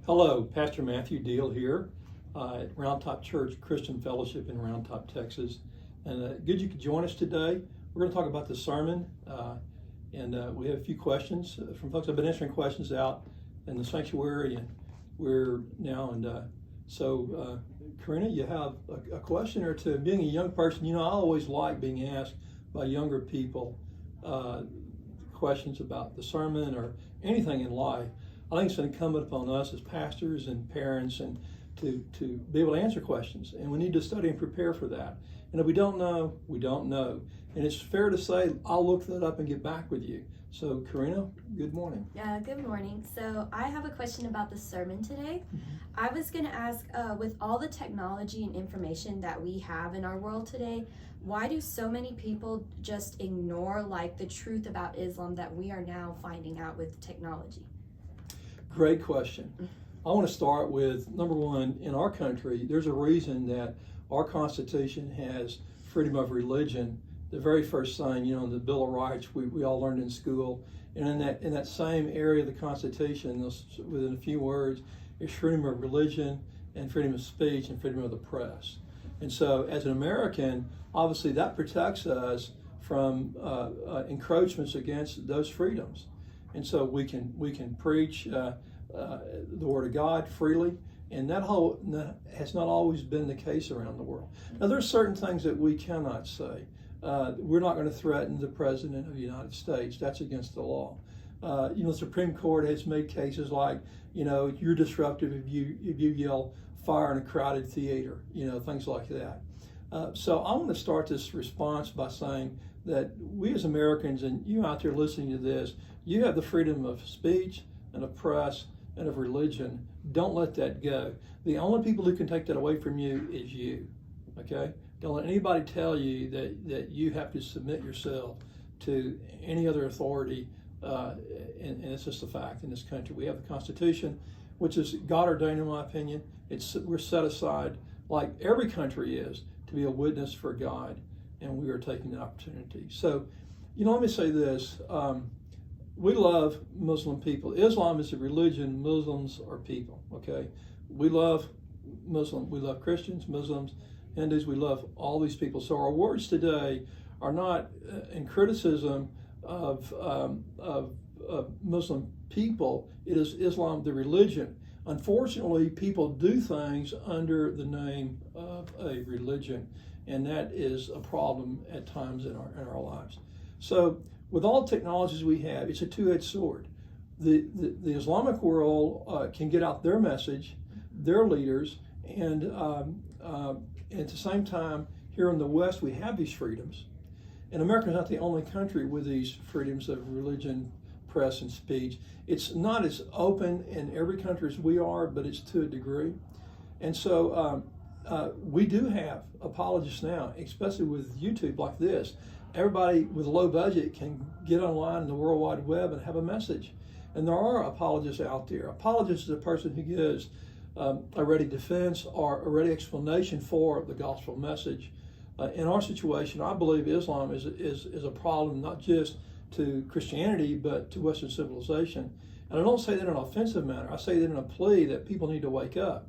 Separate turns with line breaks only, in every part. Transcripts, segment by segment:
Hello, Pastor Matthew Diehl here at Round Top Church Christian Fellowship in Round Top, Texas. And good you could join us today. We're going to talk about the sermon, and we have a few questions from folks. I've been answering questions out in the sanctuary, and we're now, so Karina, you have a question or two. Being a young person, I always like being asked by younger people questions about the sermon or anything in life. I think it's incumbent upon us as pastors and parents and to be able to answer questions, and we need to study and prepare for that. And if we don't know, we don't know. And it's fair to say I'll look that up and get back with you. So Karina, good morning.
Good morning. So I have a question about the sermon today. I was going to ask, with all the technology and information that we have in our world today, why do so many people just ignore the truth about Islam that we are now finding out with technology?
Great question. I want to start with, number one, in our country, there's a reason that our Constitution has freedom of religion. The very first thing, in the Bill of Rights, we all learned in school. And in that same area of the Constitution, within a few words, is freedom of religion and freedom of speech and freedom of the press. And so as an American, obviously that protects us from encroachments against those freedoms. And so we can preach the Word of God freely, and that has not always been the case around the world. Now, there's certain things that we cannot say. We're not going to threaten the President of the United States. That's against the law. The Supreme Court has made cases like, you're disruptive if you yell fire in a crowded theater, things like that. So I want to start this response by saying that we as Americans, and you out there listening to this, you have the freedom of speech and of press and of religion. Don't let that go. The only people who can take that away from you is you, okay? Don't let anybody tell you that you have to submit yourself to any other authority, and it's just a fact in this country. We have the Constitution, which is God ordained in my opinion. We're set aside, like every country is, to be a witness for God, and we are taking the opportunity. So, let me say this. We love Muslim people. Islam is a religion. Muslims are people, okay? We love Muslims. We love Christians, Muslims, Hindus. We love all these people. So our words today are not in criticism of Muslim people. It is Islam, the religion. Unfortunately, people do things under the name of a religion, and that is a problem at times in our lives. So with all technologies we have, it's a two-edged sword. The Islamic world can get out their message, their leaders, and at the same time, here in the West, we have these freedoms. And America is not the only country with these freedoms of religion, press, and speech. It's not as open in every country as we are, but it's to a degree. And so we do have apologists now, especially with YouTube like this. Everybody with a low budget can get online in the World Wide Web and have a message. And there are apologists out there. Apologist is a person who gives a ready defense or a ready explanation for the gospel message. In our situation, I believe Islam is a problem not just to Christianity, but to Western civilization. And I don't say that in an offensive manner. I say that in a plea that people need to wake up.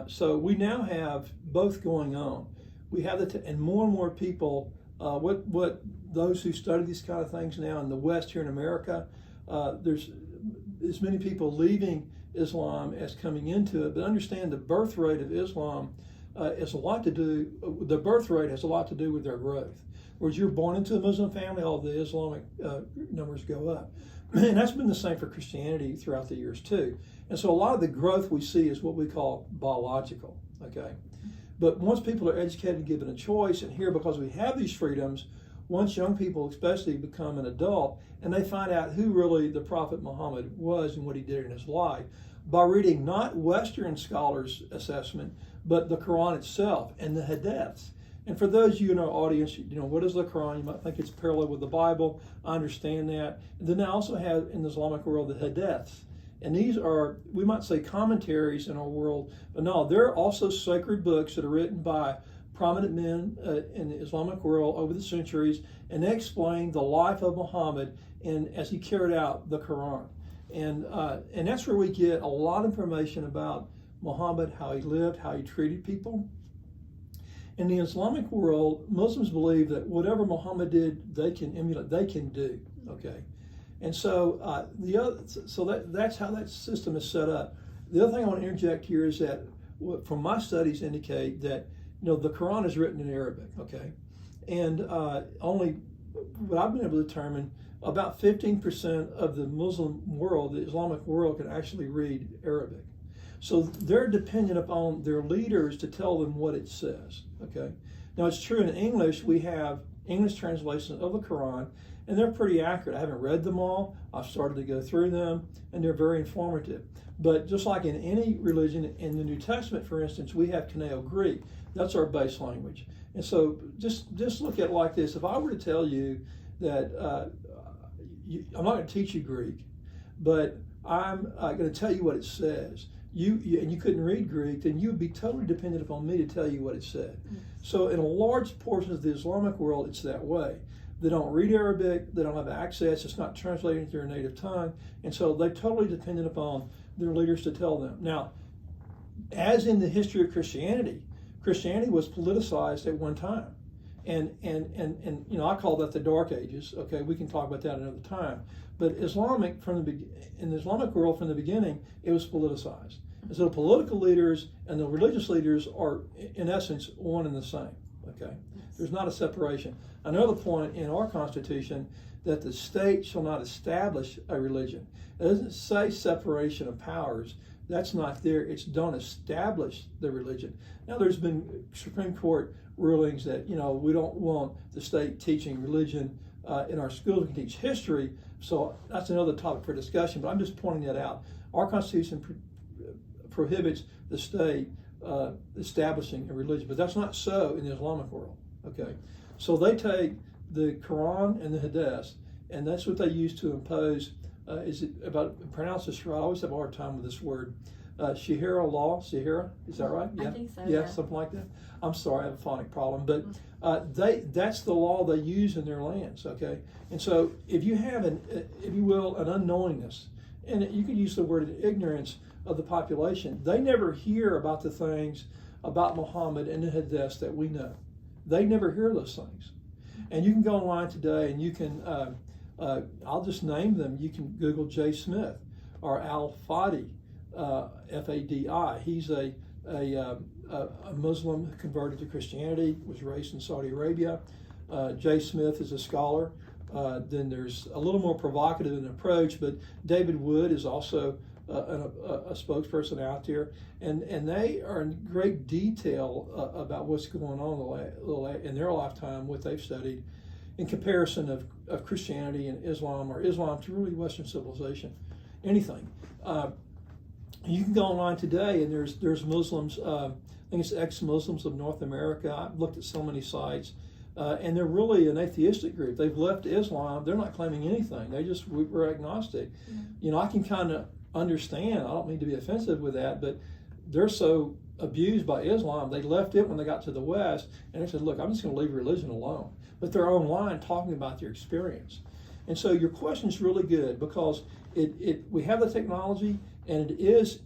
So we now have both going on. We have and more people. What those who study these kind of things now in the West here in America, there's as many people leaving Islam as coming into it. But understand the birth rate of Islam has a lot to do. The birth rate has a lot to do with their growth. Whereas you're born into a Muslim family, all the Islamic numbers go up. And that's been the same for Christianity throughout the years too. And so a lot of the growth we see is what we call biological, okay? But once people are educated and given a choice, and here because we have these freedoms, once young people especially become an adult and they find out who really the Prophet Muhammad was and what he did in his life, by reading not Western scholars' assessment, but the Quran itself and the Hadiths. And for those of you in our audience, what is the Quran? You might think it's parallel with the Bible. I understand that. And then I also have in the Islamic world the Hadiths. And these are, we might say, commentaries in our world, but no, they're also sacred books that are written by prominent men in the Islamic world over the centuries, and they explain the life of Muhammad and as he carried out the Quran. And that's where we get a lot of information about Muhammad, how he lived, how he treated people. In the Islamic world, Muslims believe that whatever Muhammad did, they can emulate, they can do. Okay, and so that's how that system is set up. The other thing I want to interject here is that from my studies indicate that the Quran is written in Arabic. Okay, and only what I've been able to determine, about 15% of the Muslim world, the Islamic world, can actually read Arabic. So they're dependent upon their leaders to tell them what it says. Okay. Now it's true in English, we have English translations of the Quran, and they're pretty accurate. I haven't read them all. I've started to go through them, and they're very informative. But just like in any religion, in the New Testament, for instance, we have Koine Greek. That's our base language. And so just look at it like this. If I were to tell you that I'm not going to teach you Greek, but I'm going to tell you what it says, and you couldn't read Greek, then you would be totally dependent upon me to tell you what it said. So in a large portion of the Islamic world, it's that way. They don't read Arabic, they don't have access, it's not translated into their native tongue, and so they're totally dependent upon their leaders to tell them. Now, as in the history of Christianity was politicized at one time. And I call that the Dark Ages. Okay, we can talk about that another time. But in the Islamic world from the beginning, it was politicized. And so the political leaders and the religious leaders are, in essence, one and the same. Okay, there's not a separation. Another point in our Constitution that the state shall not establish a religion. It doesn't say separation of powers. That's not there. It's don't establish the religion. Now, there's been Supreme Court rulings that we don't want the state teaching religion in our schools. We can teach history, so that's another topic for discussion. But I'm just pointing that out. Our Constitution prohibits the state establishing a religion, but that's not so in the Islamic world. Okay, so they take the Quran and the Hadith, and that's what they use to impose. Is it about pronounce this right? I always have a hard time with this word. Shahira law, Shahira, is that right?
Yeah. I think so.
Yeah, something like that. I'm sorry, I have a phonic problem, but that's the law they use in their lands. Okay, and so if you have if you will, an unknowingness, and you could use the word ignorance of the population, they never hear about the things about Muhammad and the Hadith that we know. They never hear those things, and you can go online today and you can. I'll just name them. You can Google J. Smith or Al-Fadi, F-A-D-I. He's a Muslim converted to Christianity, was raised in Saudi Arabia. J. Smith is a scholar. Then there's a little more provocative in approach, but David Wood is also a spokesperson out there, and they are in great detail about what's going on in their lifetime, what they've studied, in comparison of Christianity and Islam, or Islam to really Western civilization, anything. You can go online today, and there's Muslims. I think it's ex-Muslims of North America. I've looked at so many sites, and they're really an atheistic group. They've left Islam. They're not claiming anything. They just were agnostic. Mm-hmm. I can kind of understand. I don't mean to be offensive with that, but they're so abused by Islam. They left it when they got to the West, and they said, "Look, I'm just going to leave religion alone." But they're online talking about their experience. And so your question is really good, because we have the technology, and it is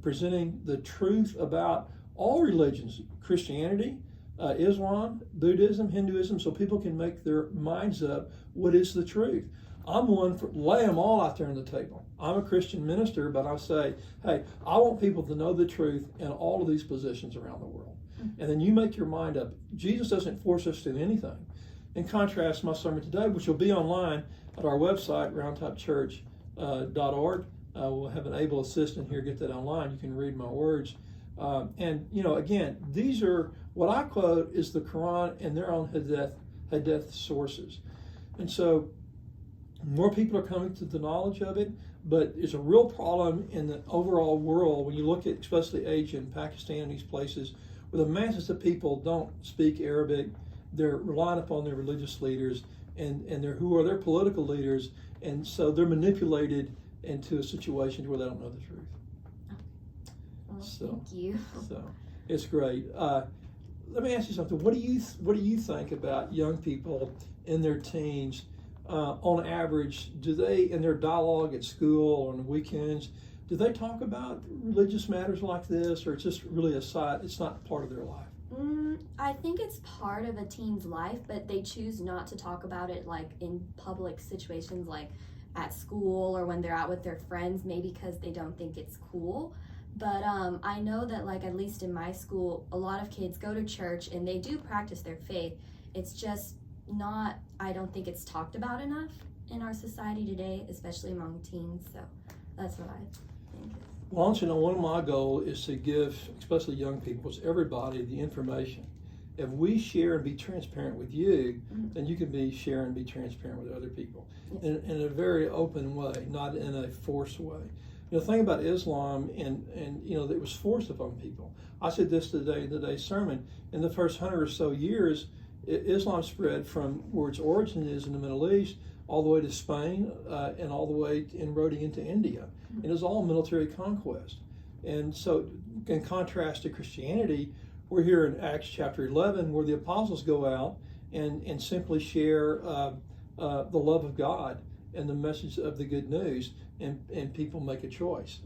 presenting the truth about all religions, Christianity, Islam, Buddhism, Hinduism, so people can make their minds up what is the truth. I'm one for lay them all out there on the table. I'm a Christian minister, but I say, hey, I want people to know the truth in all of these positions around the world. And then you make your mind up. Jesus doesn't force us to do anything. In contrast, my sermon today, which will be online at our website, roundtopchurch.org. We'll have an able assistant here get that online. You can read my words. Again, these are, what I quote is the Quran and their own Hadith sources. And so more people are coming to the knowledge of it, but it's a real problem in the overall world when you look at especially Asia and Pakistan, these places, where the masses of people don't speak Arabic. They're relying upon their religious leaders and who are their political leaders, and so they're manipulated into a situation where they don't know the truth.
Well, thank you.
So it's great. Let me ask you something. What do you think about young people in their teens on average, do they, in their dialogue at school or on the weekends, do they talk about religious matters like this, or it's just really a side, it's not part of their life?
I think it's part of a teen's life, but they choose not to talk about it like in public situations, like at school or when they're out with their friends, maybe because they don't think it's cool. But I know that, like, at least in my school, a lot of kids go to church and they do practice their faith. It's just not, I don't think it's talked about enough in our society today, especially among teens. So that's what I think.
Well, you know, one of my goals is to give, especially young people, everybody the information. If we share and be transparent with you, then you can be share and be transparent with other people in a very open way, not in a forced way. You know, the thing about Islam, and you know, that it was forced upon people. I said this today in today's sermon. In the first 100 or so years, Islam spread from where its origin is in the Middle East all the way to Spain and all the way inroading into India. And it was all military conquest. And so, in contrast to Christianity, we're here in Acts chapter 11, where the apostles go out and simply share the love of God and the message of the good news, and people make a choice.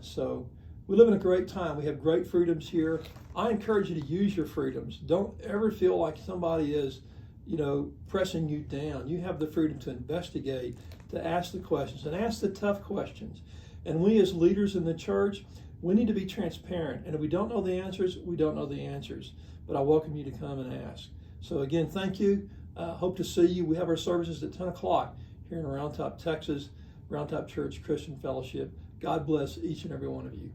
So we live in a great time. We have great freedoms here. I encourage you to use your freedoms. Don't ever feel like somebody is, you know, pressing you down. You have the freedom to investigate, to ask the questions, and ask the tough questions. And we as leaders in the church, we need to be transparent. And if we don't know the answers, we don't know the answers. But I welcome you to come and ask. So again, thank you. Hope to see you. We have our services at 10 o'clock here in Round Top, Texas, Round Top Church Christian Fellowship. God bless each and every one of you.